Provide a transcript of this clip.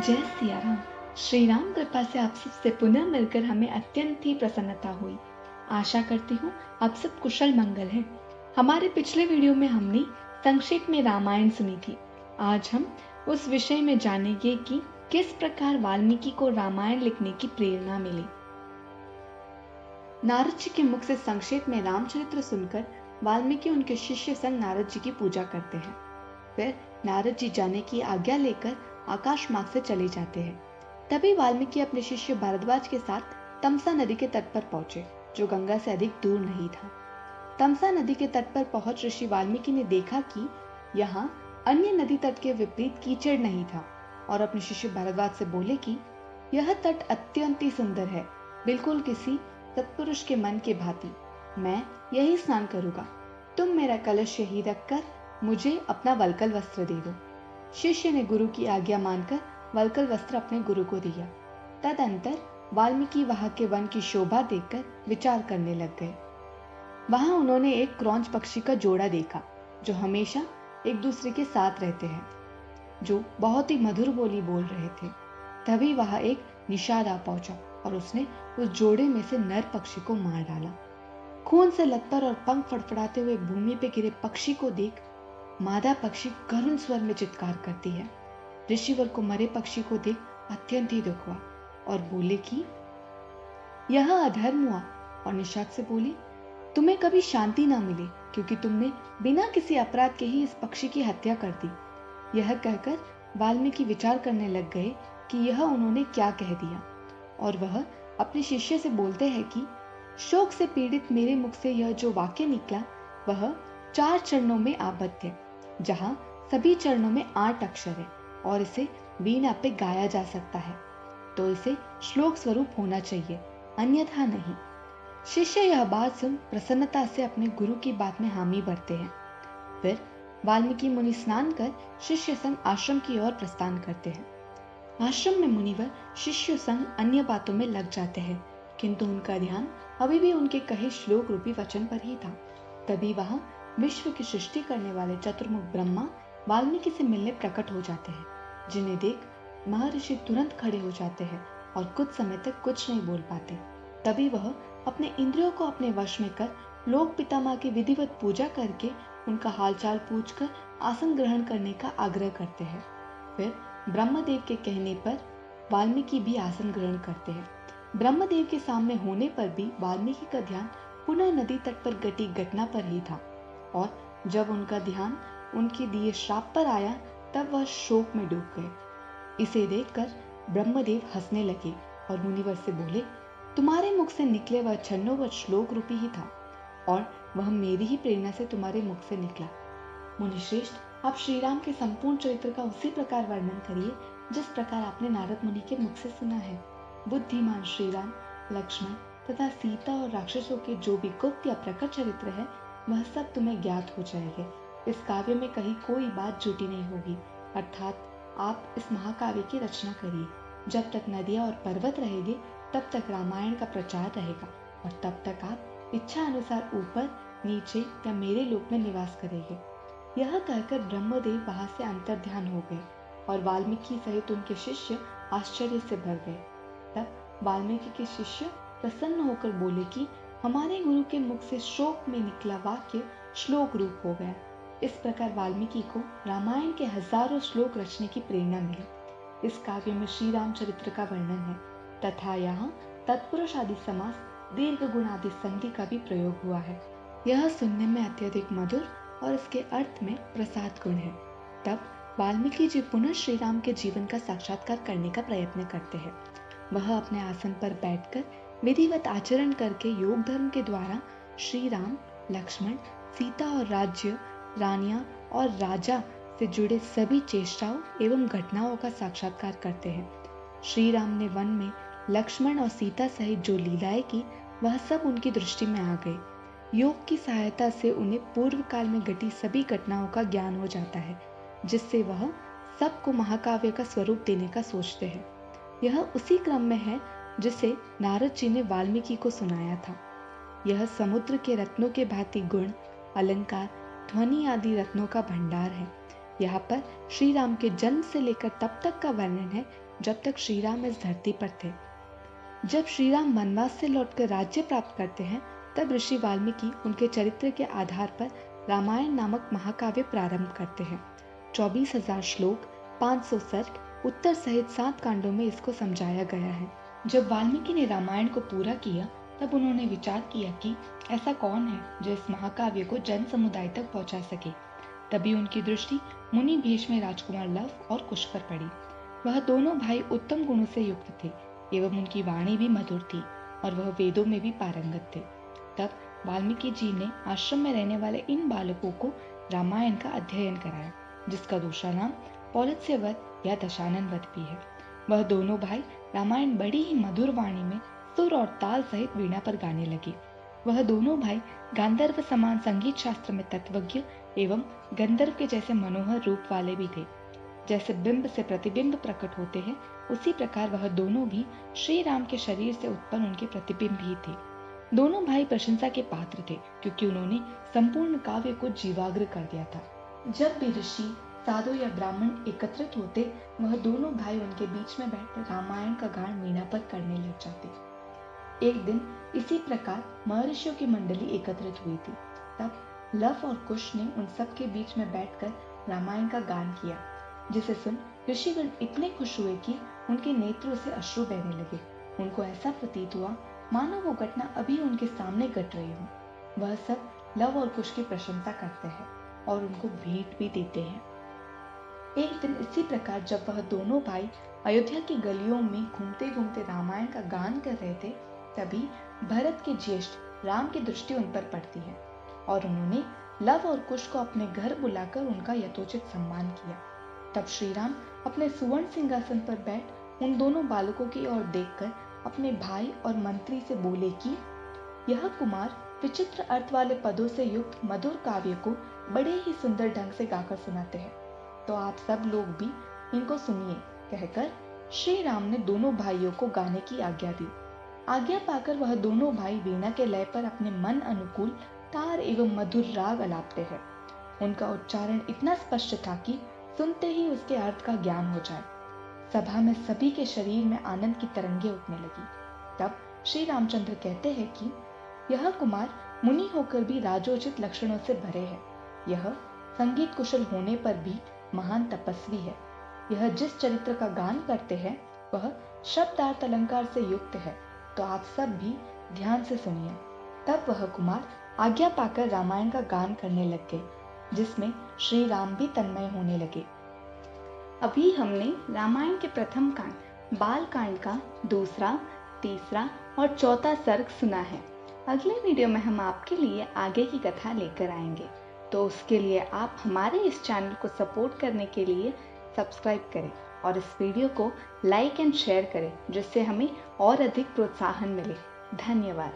जय सिया राम। श्री राम कृपा से आप सबसे पुनः मिलकर हमें अत्यंत ही प्रसन्नता हुई। आशा करती हूँ आप सब कुशल मंगल हैं। हमारे पिछले वीडियो में हमने संक्षेप में रामायण सुनी थी। आज हम उस विषय में जानेंगे कि किस प्रकार वाल्मीकि को रामायण लिखने की प्रेरणा मिली। नारद जी के मुख से संक्षेप में रामचरित्र सुनकर वाल्मीकि उनके शिष्य संग नारद जी की पूजा करते हैं। फिर नारद जी जाने की आज्ञा लेकर आकाश मार्ग से चले जाते हैं। तभी वाल्मीकि अपने शिष्य भारद्वाज के साथ तमसा नदी के तट पर पहुंचे, जो गंगा से अधिक दूर नहीं था। तमसा नदी के तट पर पहुंच ऋषि वाल्मीकि ने देखा कि यहाँ अन्य नदी तट के विपरीत कीचड़ नहीं था, और अपने शिष्य भारद्वाज से बोले कि यह तट अत्यंत ही सुंदर है, बिल्कुल किसी सत्पुरुष के मन के भांति। मैं यही स्नान करूंगा। तुम मेरा कलश यही रखकर मुझे अपना वल्कल वस्त्र दे दो। शिष्य ने गुरु की आज्ञा मानकर वल्कल वस्त्र अपने गुरु को दिया। तदंतर वाल्मीकि वहां के वन की शोभा देखकर विचार करने लग गए। वहां उन्होंने एक क्रौंच पक्षी का जोड़ा देखा, जो हमेशा एक दूसरे के साथ रहते हैं, जो बहुत ही मधुर बोली बोल रहे थे। तभी वहां एक निषाद आ पहुंचा और उसने उस जोड़े में से नर पक्षी को मार डाला। खून से लथपथ और पंख फड़फड़ाते हुए भूमि पे गिरे पक्षी को देख मादा पक्षी करुण स्वर में चित्कार करती है। ऋषिवर को मरे पक्षी को देख अत्यंत ही दुख हुआ और बोले कि यह अधर्म हुआ, और निषाद से बोली, तुम्हें कभी शांति ना मिले, क्योंकि तुमने बिना किसी अपराध के ही इस पक्षी की हत्या कर दी। यह कहकर वाल्मीकि विचार करने लग गए कि यह उन्होंने क्या कह दिया, और वह अपने शिष्य से बोलते हैं कि शोक से पीड़ित मेरे मुख से यह जो वाक्य निकला वह 4 चरणों में आबद्ध है, जहां सभी चरणों में 8 अक्षर है और इसे वीणा पे गाया जा सकता है, तो इसे श्लोक स्वरूप होना चाहिए, अन्यथा नहीं। शिष्य यह बात सुन प्रसन्नता से अपने गुरु की बात में हामी भरते हैं। फिर वाल्मीकि मुनि स्नान कर शिष्य संग आश्रम की ओर प्रस्थान करते हैं। आश्रम में मुनिवर शिष्य संग अन्य बातों में लग जाते हैं, किंतु उनका ध्यान अभी भी उनके कहे श्लोक रूपी वचन पर ही था। तभी वहां विश्व की सृष्टि करने वाले चतुर्मुख ब्रह्मा वाल्मीकि से मिलने प्रकट हो जाते हैं, जिन्हें देख महर्षि तुरंत खड़े हो जाते हैं और कुछ समय तक कुछ नहीं बोल पाते। तभी वह अपने इंद्रियों को अपने वश में कर लोक पितामह की विधिवत पूजा करके उनका हालचाल पूछकर आसन ग्रहण करने का आग्रह करते हैं। फिर ब्रह्मदेव के कहने पर वाल्मीकि भी आसन ग्रहण करते हैं। ब्रह्मदेव के सामने होने पर भी वाल्मीकि का ध्यान पुनः नदी तट पर घटी घटना पर ही था, और जब उनका ध्यान उनके दिए श्राप पर आया तब वह शोक में डूब गए। इसे देखकर ब्रह्मदेव हंसने लगे और मुनिवर से बोले, तुम्हारे मुख से निकले वह छन्नोवत श्लोक रूपी ही था, और वह मेरी ही प्रेरणा से तुम्हारे मुख से निकला। मुनिश्रेष्ठ, आप श्री राम के संपूर्ण चरित्र का उसी प्रकार वर्णन करिए जिस प्रकार आपने नारद मुनि के मुख से सुना है। बुद्धिमान श्री राम, लक्ष्मण तथा सीता और राक्षसों के जो भी गुप्त या प्रकट चरित्र है, वह सब तुम्हें ज्ञात हो जाएंगे। इस काव्य में कहीं कोई बात झूठी नहीं होगी, अर्थात आप इस महाकाव्य की रचना करिए। जब तक नदियां और पर्वत रहेंगे तब तक रामायण का प्रचार रहेगा, और तब तक आप इच्छा अनुसार ऊपर, नीचे या मेरे लोक में निवास करेंगे। यह कहकर ब्रह्मदेव वहां से अंतर्ध्यान हो गए और वाल्मीकि सहित उनके शिष्य आश्चर्य से भर गए। तब वाल्मीकि के शिष्य प्रसन्न होकर बोले कि हमारे गुरु के मुख से शोक में निकला वाक्य श्लोक रूप हो गया। इस प्रकार वाल्मीकि को रामायण के हजारों श्लोक रचने की प्रेरणा मिली। इस काव्य में श्री राम चरित्र का वर्णन है तथा यहाँ तत्पुरुष आदि समास, दीर्घ गुण आदि संधि का भी प्रयोग हुआ है। यह सुनने में अत्यधिक मधुर और इसके अर्थ में प्रसाद गुण है। तब वाल्मीकि जी पुनः श्री राम के जीवन का साक्षात्कार करने का प्रयत्न करते हैं। वह अपने आसन पर बैठकर विधिवत आचरण करके योग धर्म के द्वारा श्री राम, लक्ष्मण, सीता और राज्य, रानियां और राजा से जुड़े सभी चेष्टाओं एवं घटनाओं का साक्षात्कार करते हैं। श्री राम ने वन में लक्ष्मण और सीता सहित जो लीलाएं की, वह सब उनकी दृष्टि में आ गई। योग की सहायता से उन्हें पूर्व काल में घटी सभी घटनाओं का ज्ञान हो जाता है, जिससे वह सबको महाकाव्य का स्वरूप देने का सोचते हैं। यह उसी क्रम में है जिसे नारद जी ने वाल्मीकि को सुनाया था। यह समुद्र के रत्नों के भांति गुण, अलंकार, ध्वनि आदि रत्नों का भंडार है। यहाँ पर श्री राम के जन्म से लेकर तब तक का वर्णन है जब तक श्री राम इस धरती पर थे। जब श्री राम वनवास से लौटकर राज्य प्राप्त करते हैं, तब ऋषि वाल्मीकि उनके चरित्र के आधार पर रामायण नामक महाकाव्य प्रारंभ करते हैं। 24,000 श्लोक, 500 सर्ग, उत्तर सहित 7 कांडों में इसको समझाया गया है। जब वाल्मीकि ने रामायण को पूरा किया, तब उन्होंने विचार किया कि ऐसा कौन है जो इस महाकाव्य को जन समुदाय तक पहुंचा सके। तभी उनकी दृष्टि मुनि भेष में राजकुमार लव और कुश पर पड़ी। वह दोनों भाई उत्तम गुणों से युक्त थे एवं उनकी वाणी भी मधुर थी और वह वेदों में भी पारंगत थे। तब वाल्मीकि जी ने आश्रम में रहने वाले इन बालकों को रामायण का अध्ययन कराया, जिसका दूसरा नाम पौलत्स्य वध या दशानन वध भी है। वह दोनों भाई रामायण बड़ी ही मधुर वाणी में सुर और ताल सहित वीणा पर गाने लगे। वह दोनों भाई गांधर्व समान संगीत शास्त्र में तत्वज्ञ एवं गंधर्व के जैसे मनोहर रूप वाले भी थे। जैसे बिंब से प्रतिबिंब प्रकट होते हैं, उसी प्रकार वह दोनों भी श्री राम के शरीर से उत्पन्न उनके प्रतिबिंब ही थे। दोनों भाई प्रशंसा के पात्र थे, क्योंकि उन्होंने संपूर्ण काव्य को जीवाग्र कर दिया था। जब भी ऋषि, साधु या ब्राह्मण एकत्रित होते, वह दोनों भाई उनके बीच में बैठकर रामायण का गान वीणा पर करने लग जाते। एक दिन इसी प्रकार महर्षियों की मंडली एकत्रित हुई थी। तब लव और कुश ने उन सब के बीच में बैठकर रामायण का गान किया, जिसे सुन ऋषिगण इतने खुश हुए कि उनके नेत्रों से अश्रु बहने लगे। उनको ऐसा प्रतीत हुआ मानो वो घटना अभी उनके सामने घट रही हो। वह सब लव और कुश की प्रशंसा करते हैं और उनको भेंट भी देते हैं। एक दिन इसी प्रकार जब वह दोनों भाई अयोध्या की गलियों में घूमते घूमते रामायण का गान कर रहे थे, तभी भरत के ज्येष्ठ राम की दृष्टि उन पर पड़ती है और उन्होंने लव और कुश को अपने घर बुलाकर उनका यथोचित सम्मान किया। तब श्री राम अपने सुवर्ण सिंहासन पर बैठ उन दोनों बालकों की ओर देखकर अपने भाई और मंत्री से बोले कि यह कुमार विचित्र अर्थ वाले पदों से युक्त मधुर काव्य को बड़े ही सुंदर ढंग से गाकर सुनाते हैं, तो आप सब लोग भी इनको सुनिए। कहकर श्री राम ने दोनों भाइयों को गाने की आज्ञा दी। आज्ञा पाकर वह दोनों भाई वीणा के लय पर अपने मन अनुकूल तार एवं मधुर राग अलापते हैं। उनका उच्चारण इतना स्पष्ट था कि सुनते ही उसके अर्थ का ज्ञान हो जाए। सभा में सभी के शरीर में आनंद की तरंगे उठने लगी। तब श्री रामचंद्र कहते हैं कि यह कुमार मुनि होकर भी राजोचित लक्षणों से भरे है। यह संगीत कुशल होने पर भी महान तपस्वी है। यह जिस चरित्र का गान करते हैं वह शब्दार्थ अलंकार से युक्त है, तो आप सब भी ध्यान से सुनिए। तब वह कुमार आज्ञा पाकर रामायण का गान करने लग गए, जिसमें श्री राम भी तन्मय होने लगे। अभी हमने रामायण के प्रथम कांड बाल कांड का दूसरा, तीसरा और चौथा सर्ग सुना है। अगले वीडियो में हम आपके लिए आगे की कथा लेकर आएंगे, तो उसके लिए आप हमारे इस चैनल को सपोर्ट करने के लिए सब्सक्राइब करें और इस वीडियो को लाइक एंड शेयर करें, जिससे हमें और अधिक प्रोत्साहन मिले। धन्यवाद।